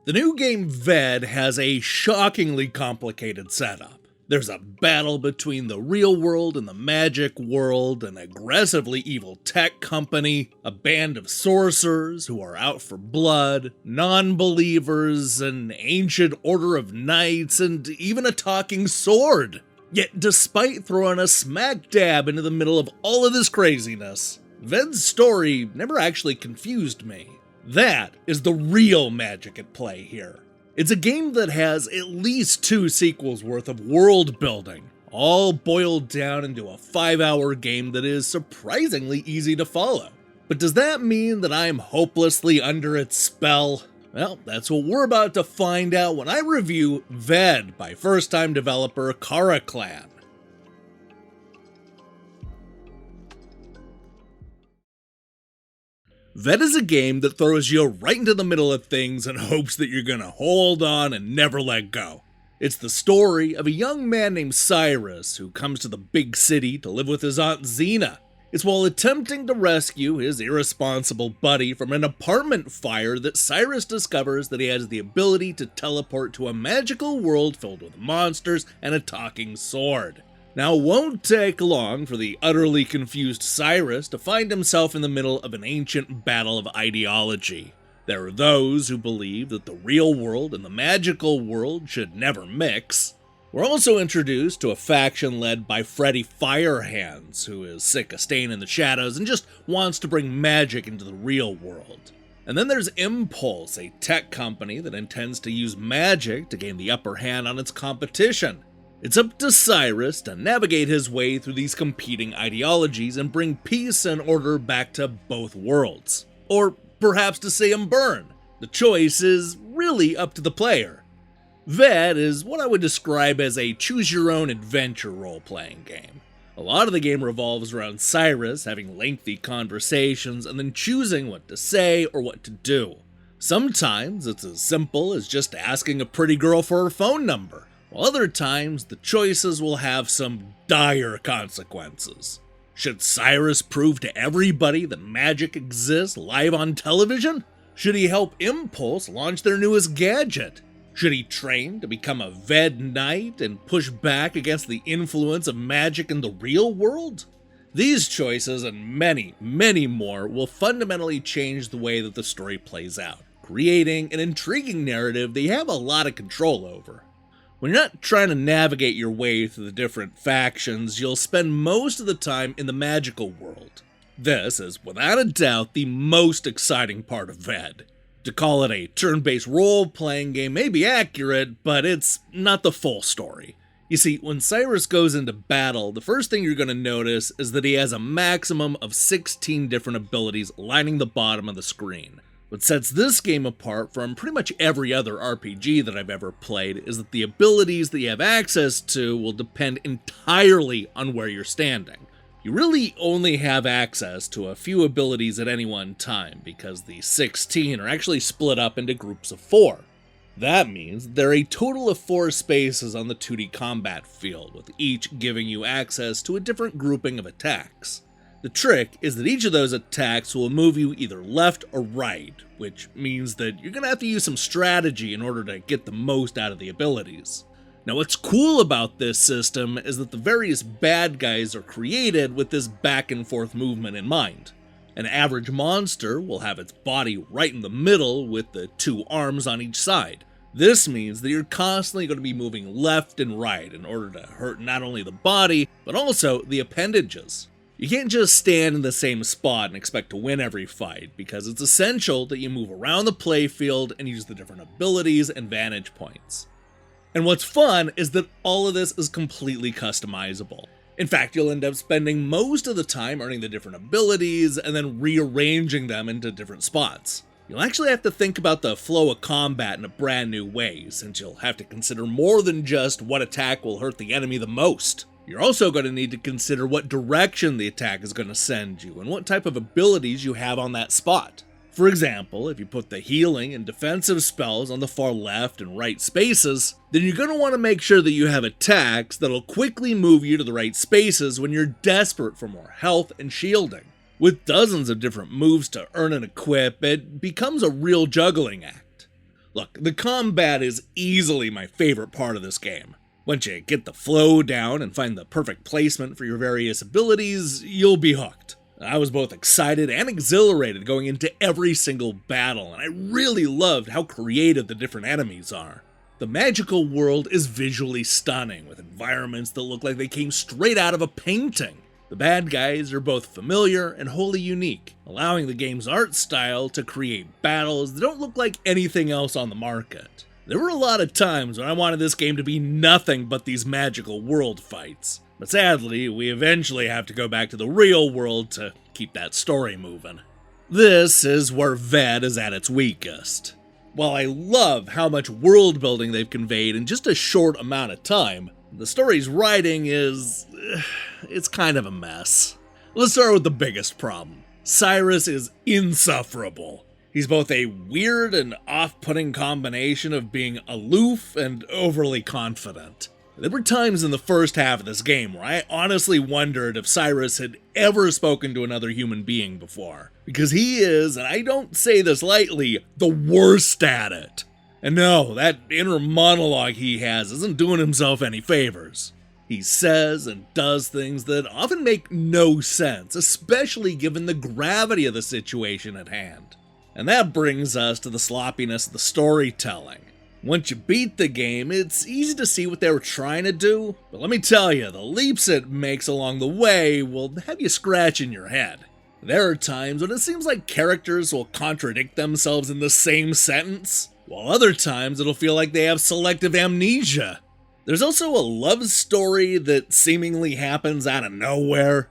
The new game VED has a shockingly complicated setup. There's a battle between the real world and the magic world, an aggressively evil tech company, a band of sorcerers who are out for blood, non-believers, an ancient order of knights, and even a talking sword. Yet despite throwing a smack dab into the middle of all of this craziness, VED's story never actually confused me. That is the real magic at play here. It's a game that has at least 2 sequels worth of world building, all boiled down into a 5-hour game that is surprisingly easy to follow. But does that mean that I'm hopelessly under its spell? Well, that's what we're about to find out when I review VED by first-time developer Clan. VED is a game that throws you right into the middle of things and hopes that you're gonna hold on and never let go. It's the story of a young man named Cyrus who comes to the big city to live with his aunt Xena. It's while attempting to rescue his irresponsible buddy from an apartment fire that Cyrus discovers that he has the ability to teleport to a magical world filled with monsters and a talking sword. Now, it won't take long for the utterly confused Cyrus to find himself in the middle of an ancient battle of ideology. There are those who believe that the real world and the magical world should never mix. We're also introduced to a faction led by Freddy Firehands, who is sick of staying in the shadows and just wants to bring magic into the real world. And then there's Impulse, a tech company that intends to use magic to gain the upper hand on its competition. It's up to Cyrus to navigate his way through these competing ideologies and bring peace and order back to both worlds. Or perhaps to see them burn. The choice is really up to the player. VED is what I would describe as a choose-your-own-adventure role-playing game. A lot of the game revolves around Cyrus having lengthy conversations and then choosing what to say or what to do. Sometimes it's as simple as just asking a pretty girl for her phone number, while other times the choices will have some dire consequences. Should Cyrus prove to everybody that magic exists live on television? Should he help Impulse launch their newest gadget? Should he train to become a VED Knight and push back against the influence of magic in the real world? These choices and many, many more will fundamentally change the way that the story plays out, creating an intriguing narrative that you have a lot of control over. When you're not trying to navigate your way through the different factions, you'll spend most of the time in the magical world. This is, without a doubt, the most exciting part of VED. To call it a turn-based role-playing game may be accurate, but it's not the full story. You see, when Cyrus goes into battle, the first thing you're going to notice is that he has a maximum of 16 different abilities lining the bottom of the screen. What sets this game apart from pretty much every other RPG that I've ever played is that the abilities that you have access to will depend entirely on where you're standing. You really only have access to a few abilities at any one time because the 16 are actually split up into groups of 4. That means there are a total of 4 spaces on the 2D combat field, with each giving you access to a different grouping of attacks. The trick is that each of those attacks will move you either left or right, which means that you're going to have to use some strategy in order to get the most out of the abilities. Now, what's cool about this system is that the various bad guys are created with this back and forth movement in mind. An average monster will have its body right in the middle with the 2 arms on each side. This means that you're constantly going to be moving left and right in order to hurt not only the body, but also the appendages. You can't just stand in the same spot and expect to win every fight, because it's essential that you move around the playfield and use the different abilities and vantage points. And what's fun is that all of this is completely customizable. In fact, you'll end up spending most of the time earning the different abilities and then rearranging them into different spots. You'll actually have to think about the flow of combat in a brand new way, since you'll have to consider more than just what attack will hurt the enemy the most. You're also going to need to consider what direction the attack is going to send you and what type of abilities you have on that spot. For example, if you put the healing and defensive spells on the far left and right spaces, then you're going to want to make sure that you have attacks that'll quickly move you to the right spaces when you're desperate for more health and shielding. With dozens of different moves to earn and equip, it becomes a real juggling act. Look, the combat is easily my favorite part of this game. Once you get the flow down and find the perfect placement for your various abilities, you'll be hooked. I was both excited and exhilarated going into every single battle, and I really loved how creative the different enemies are. The magical world is visually stunning, with environments that look like they came straight out of a painting. The bad guys are both familiar and wholly unique, allowing the game's art style to create battles that don't look like anything else on the market. There were a lot of times when I wanted this game to be nothing but these magical world fights, but sadly, we eventually have to go back to the real world to keep that story moving. This is where VED is at its weakest. While I love how much world building they've conveyed in just a short amount of time, the story's writing it's kind of a mess. Let's start with the biggest problem. Cyrus is insufferable. He's both a weird and off-putting combination of being aloof and overly confident. There were times in the first half of this game where I honestly wondered if Cyrus had ever spoken to another human being before. Because he is, and I don't say this lightly, the worst at it. And no, that inner monologue he has isn't doing himself any favors. He says and does things that often make no sense, especially given the gravity of the situation at hand. And that brings us to the sloppiness of the storytelling. Once you beat the game, it's easy to see what they were trying to do, but let me tell you, the leaps it makes along the way will have you scratching your head. There are times when it seems like characters will contradict themselves in the same sentence, while other times it'll feel like they have selective amnesia. There's also a love story that seemingly happens out of nowhere.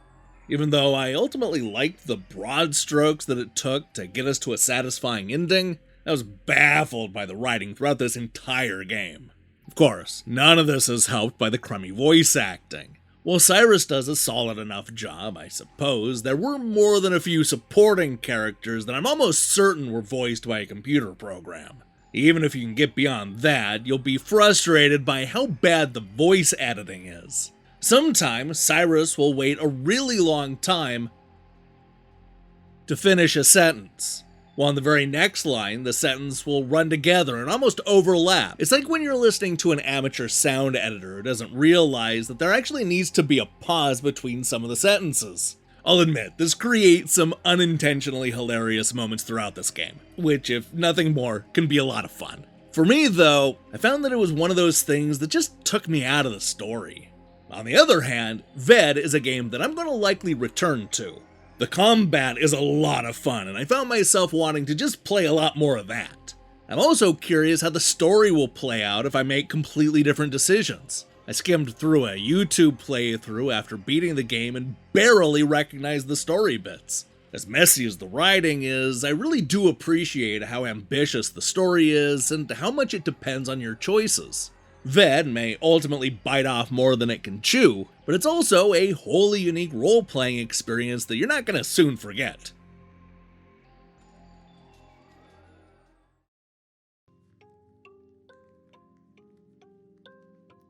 Even though I ultimately liked the broad strokes that it took to get us to a satisfying ending, I was baffled by the writing throughout this entire game. Of course, none of this is helped by the crummy voice acting. While Cyrus does a solid enough job, I suppose, there were more than a few supporting characters that I'm almost certain were voiced by a computer program. Even if you can get beyond that, you'll be frustrated by how bad the voice editing is. Sometimes Cyrus will wait a really long time to finish a sentence, while in the very next line, the sentence will run together and almost overlap. It's like when you're listening to an amateur sound editor who doesn't realize that there actually needs to be a pause between some of the sentences. I'll admit, this creates some unintentionally hilarious moments throughout this game, which, if nothing more, can be a lot of fun. For me, though, I found that it was one of those things that just took me out of the story. On the other hand, VED is a game that I'm going to likely return to. The combat is a lot of fun, and I found myself wanting to just play a lot more of that. I'm also curious how the story will play out if I make completely different decisions. I skimmed through a YouTube playthrough after beating the game and barely recognized the story bits. As messy as the writing is, I really do appreciate how ambitious the story is and how much it depends on your choices. VED may ultimately bite off more than it can chew, but it's also a wholly unique role-playing experience that you're not going to soon forget.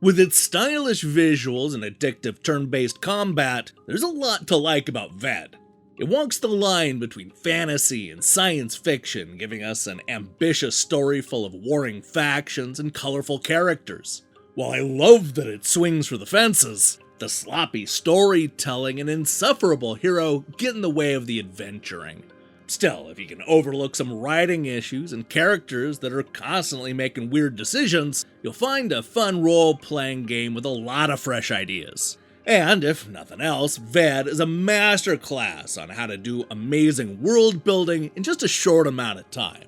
With its stylish visuals and addictive turn-based combat, there's a lot to like about VED. It walks the line between fantasy and science fiction, giving us an ambitious story full of warring factions and colorful characters. While I love that it swings for the fences, the sloppy storytelling and insufferable hero get in the way of the adventuring. Still, if you can overlook some writing issues and characters that are constantly making weird decisions, you'll find a fun role-playing game with a lot of fresh ideas. And, if nothing else, VED is a masterclass on how to do amazing world building in just a short amount of time.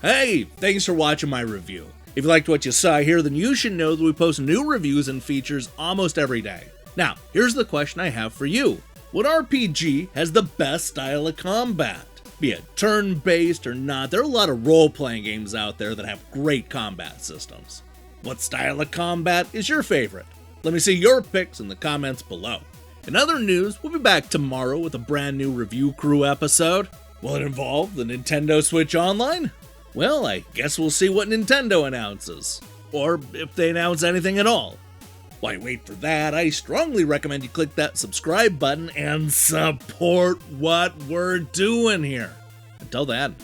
Hey, thanks for watching my review. If you liked what you saw here, then you should know that we post new reviews and features almost every day. Now, here's the question I have for you. What RPG has the best style of combat? Be it turn-based or not, there are a lot of role-playing games out there that have great combat systems. What style of combat is your favorite? Let me see your picks in the comments below. In other news, we'll be back tomorrow with a brand new Review Crew episode. Will it involve the Nintendo Switch Online? Well, I guess we'll see what Nintendo announces. Or if they announce anything at all. While you wait for that, I strongly recommend you click that subscribe button and support what we're doing here. Until then,